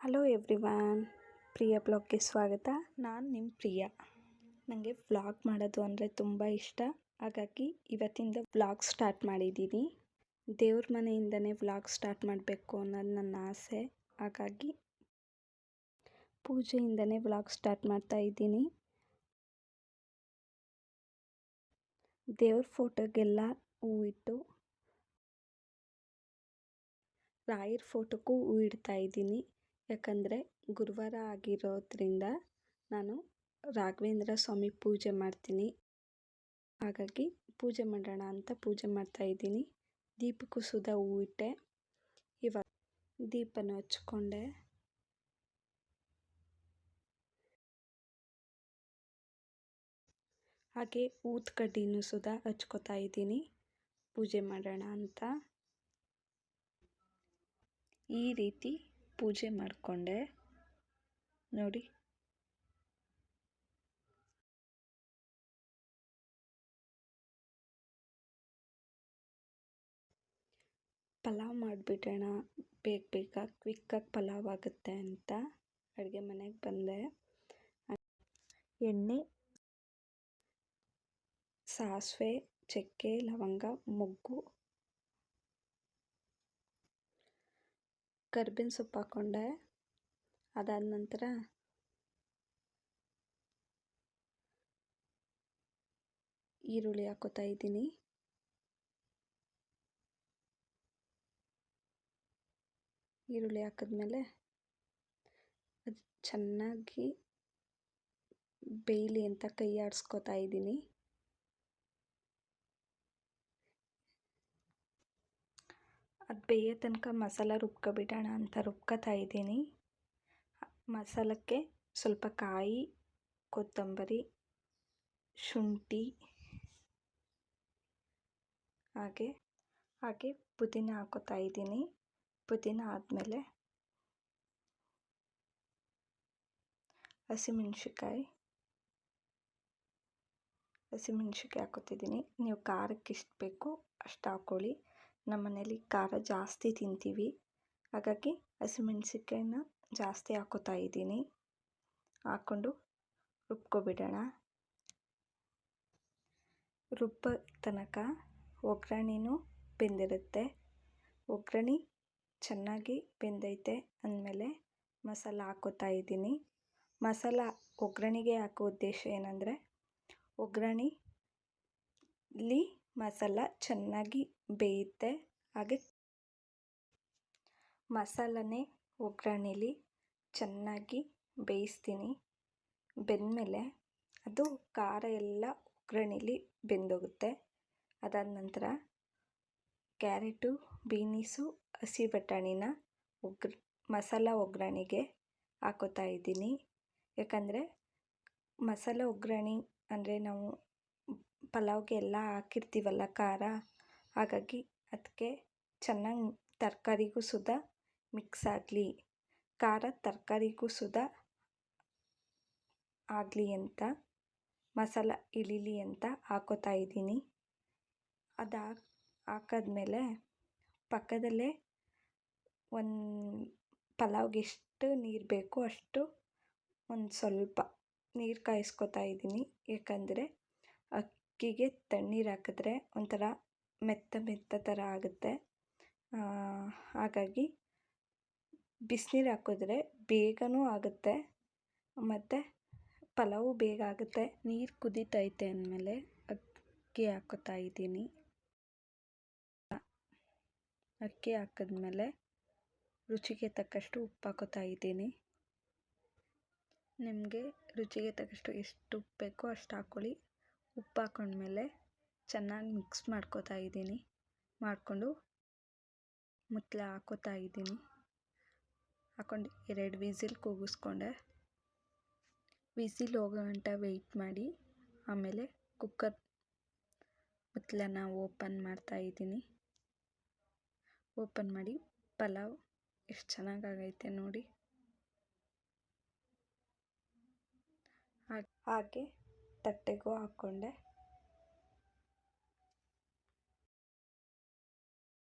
Hello everyone, ಪ್ರಿಯ ಬ್ಲಾಗ್ಗೆ ಸ್ವಾಗತ. ನಾನು ನಿಮ್ಮ ಪ್ರಿಯ. ನನಗೆ ವ್ಲಾಗ್ ಮಾಡೋದು ಅಂದರೆ ತುಂಬ ಇಷ್ಟ. ಹಾಗಾಗಿ ಇವತ್ತಿಂದ ವ್ಲಾಗ್ ಸ್ಟಾರ್ಟ್ ಮಾಡಿದ್ದೀನಿ. ದೇವ್ರ ಮನೆಯಿಂದನೇ ವ್ಲಾಗ್ ಸ್ಟಾರ್ಟ್ ಮಾಡಬೇಕು ಅನ್ನೋದು ನನ್ನ ಆಸೆ. ಹಾಗಾಗಿ ಪೂಜೆಯಿಂದನೇ ವ್ಲಾಗ್ ಸ್ಟಾರ್ಟ್ ಮಾಡ್ತಾ ಇದ್ದೀನಿ. ದೇವ್ರ ಫೋಟೋಗೆಲ್ಲ ಹೂವಿಟ್ಟು ರಾಯರ ಫೋಟೋಕ್ಕೂ ಹೂ ಇಡ್ತಾ ಇದ್ದೀನಿ. ಯಾಕಂದರೆ ಗುರುವಾರ ಆಗಿರೋದ್ರಿಂದ ನಾನು ರಾಘವೇಂದ್ರ ಸ್ವಾಮಿ ಪೂಜೆ ಮಾಡ್ತೀನಿ. ಹಾಗಾಗಿ ಪೂಜೆ ಮಾಡೋಣ ಅಂತ ಪೂಜೆ ಮಾಡ್ತಾ ಇದ್ದೀನಿ. ದೀಪಕ್ಕೂ ಸುಧಾ ಹೂ ಇಟ್ಟೆ. ಇವಾಗ ದೀಪನ ಹಚ್ಕೊಂಡೆ. ಹಾಗೆ ಊತ್ ಕಡ್ಡಿನೂ ಸುಧಾ ಹಚ್ಕೋತಾ ಇದ್ದೀನಿ ಪೂಜೆ ಮಾಡೋಣ ಅಂತ. ಈ ರೀತಿ ಪೂಜೆ ಮಾಡಿಕೊಂಡೆ ನೋಡಿ. ಪಲಾವ್ ಮಾಡಿಬಿಡೋಣ, ಬೇಗ ಕ್ವಿಕ್ಕಾಗಿ ಪಲಾವ್ ಆಗುತ್ತೆ ಅಂತ ಅಡುಗೆ ಮನೆಗೆ ಬಂದೆ. ಎಣ್ಣೆ, ಸಾಸಿವೆ, ಚಕ್ಕೆ, ಲವಂಗ, ಮೊಗ್ಗು, ಕರ್ಬೇವಿನ ಸೊಪ್ಪು ಹಾಕ್ಕೊಂಡೆ. ಅದಾದ ನಂತರ ಈರುಳ್ಳಿ ಹಾಕೋತಾ ಇದ್ದೀನಿ. ಈರುಳ್ಳಿ ಹಾಕಿದ್ಮೇಲೆ ಅದು ಚೆನ್ನಾಗಿ ಬೇಯಲಿ ಅಂತ ಕೈ ಆಡಿಸ್ಕೋತಾ ಇದ್ದೀನಿ. ಅದು ಬೇಯೋ ತನಕ ಮಸಾಲ ರುಬ್ಕೊಬಿಡೋಣ ಅಂತ ರುಬ್ಕೋತಾ ಇದ್ದೀನಿ. ಮಸಾಲಕ್ಕೆ ಸ್ವಲ್ಪ ಕಾಯಿ, ಕೊತ್ತಂಬರಿ, ಶುಂಠಿ ಹಾಗೆ ಪುದೀನ ಹಾಕೋತಾ ಇದ್ದೀನಿ. ಪುದೀನ ಆದಮೇಲೆ ಹಸಿಮೆಣ್ಸಿಕಾಯಿ ಹಾಕೋತಿದ್ದೀನಿ. ನೀವು ಖಾರಕ್ಕೆ ಎಷ್ಟು ಬೇಕೋ ಅಷ್ಟು ಹಾಕ್ಕೊಳ್ಳಿ. ನಮ್ಮ ಮನೇಲಿ ಖಾರ ಜಾಸ್ತಿ ತಿಂತೀವಿ, ಹಾಗಾಗಿ ಹಸಿಮೆಣ್ಸಿಕಾಯಿನ ಜಾಸ್ತಿ ಹಾಕೋತಾ ಇದ್ದೀನಿ. ಹಾಕ್ಕೊಂಡು ರುಬ್ಕೊಬಿಡೋಣ. ರುಬ್ಬೋ ತನಕ ಒಗ್ಗರಣೆನೂ ಬೆಂದಿರುತ್ತೆ. ಒಗ್ಗರಣೆ ಚೆನ್ನಾಗಿ ಬೆಂದೈತೆ ಅಂದಮೇಲೆ ಮಸಾಲ ಹಾಕೋತಾ ಇದ್ದೀನಿ. ಮಸಾಲ ಒಗ್ಗರಣೆಗೆ ಹಾಕೋ ಉದ್ದೇಶ ಏನಂದರೆ ಒಗ್ಗರಣೆಲಿ ಮಸಾಲ ಚೆನ್ನಾಗಿ ಬೇಯುತ್ತೆ. ಹಾಗೆ ಮಸಾಲನೇ ಒಗ್ಗರಣೆಲಿ ಚೆನ್ನಾಗಿ ಬೇಯಿಸ್ತೀನಿ. ಬೆಂದಮೇಲೆ ಅದು ಖಾರ ಎಲ್ಲ ಒಗ್ಗರಣೆಲಿ ಬೆಂದೋಗುತ್ತೆ. ಅದಾದ ನಂತರ ಕ್ಯಾರೆಟು, ಬೀನೀಸು, ಹಸಿ ಬಟಾಣಿನ ಮಸಾಲ ಒಗ್ಗರಣೆಗೆ ಹಾಕೋತಾ ಇದ್ದೀನಿ. ಯಾಕಂದರೆ ಮಸಾಲ ಒಗ್ಗರಣೆ ಅಂದರೆ ನಾವು ಪಲಾವ್ಗೆ ಎಲ್ಲ ಹಾಕಿರ್ತೀವಲ್ಲ ಖಾರ, ಹಾಗಾಗಿ ಅದಕ್ಕೆ ಚೆನ್ನಾಗಿ ತರಕಾರಿಗೂ ಸುಧಾ ಮಿಕ್ಸ್ ಆಗಲಿ, ಖಾರ ತರಕಾರಿಗೂ ಸುಧಾ ಆಗಲಿ ಅಂತ, ಮಸಾಲ ಇಳೀಲಿ ಅಂತ ಹಾಕೋತಾ ಇದ್ದೀನಿ. ಅದು ಹಾಕಾದ್ಮೇಲೆ ಪಕ್ಕದಲ್ಲೇ ಪಲಾವ್ಗೆ ಎಷ್ಟು ನೀರು ಬೇಕೋ ಅಷ್ಟು ಒಂದು ಸ್ವಲ್ಪ ನೀರು ಕಾಯಿಸ್ಕೊತಾ ಇದ್ದೀನಿ. ಏಕೆಂದರೆ ಅಕ್ಕಿಗೆ ತಣ್ಣೀರು ಹಾಕಿದ್ರೆ ಒಂಥರ ಮೆತ್ತ ಥರ ಆಗುತ್ತೆ. ಹಾಗಾಗಿ ಬಿಸಿನೀರು ಹಾಕಿದ್ರೆ ಬೇಗನೂ ಆಗುತ್ತೆ ಮತ್ತು ಪಲಾವು ಬೇಗ ಆಗುತ್ತೆ. ನೀರು ಕುದೀತೈತೆ ಅಂದಮೇಲೆ ಅಕ್ಕಿ ಹಾಕೋತಾ ಇದ್ದೀನಿ. ಅಕ್ಕಿ ಹಾಕಿದ್ಮೇಲೆ ರುಚಿಗೆ ತಕ್ಕಷ್ಟು ಉಪ್ಪು ಹಾಕೋತಾ ಇದ್ದೀನಿ. ನಿಮಗೆ ರುಚಿಗೆ ತಕ್ಕಷ್ಟು ಎಷ್ಟು ಉಪ್ಪು ಬೇಕೋ ಅಷ್ಟು ಹಾಕ್ಕೊಳ್ಳಿ. ಉಪ್ಪು ಹಾಕೊಂಡ್ಮೇಲೆ ಚೆನ್ನಾಗಿ ಮಿಕ್ಸ್ ಮಾಡ್ಕೋತಾ ಇದ್ದೀನಿ. ಮಾಡಿಕೊಂಡು ಮುಚ್ಚಳ ಹಾಕೋತಾ ಇದ್ದೀನಿ. ಹಾಕ್ಕೊಂಡು 2 ವಿಸಿಲ್ ಕೂಗಿಸ್ಕೊಂಡೆ. ವಿಸಿಲ್ ಹೋಗೋ ಗಂಟ ವೆಯ್ಟ್ ಮಾಡಿ ಆಮೇಲೆ ಕುಕ್ಕರ್ ಮುಚ್ಚಳನ ಓಪನ್ ಮಾಡ್ತಾ ಇದ್ದೀನಿ. ಓಪನ್ ಮಾಡಿ ಪಲಾವ್ ಎಷ್ಟು ಚೆನ್ನಾಗಾಗೈತೆ ನೋಡಿ. ಹಾಗೆ ತಟ್ಟೆಗೂ ಹಾಕ್ಕೊಂಡೆ.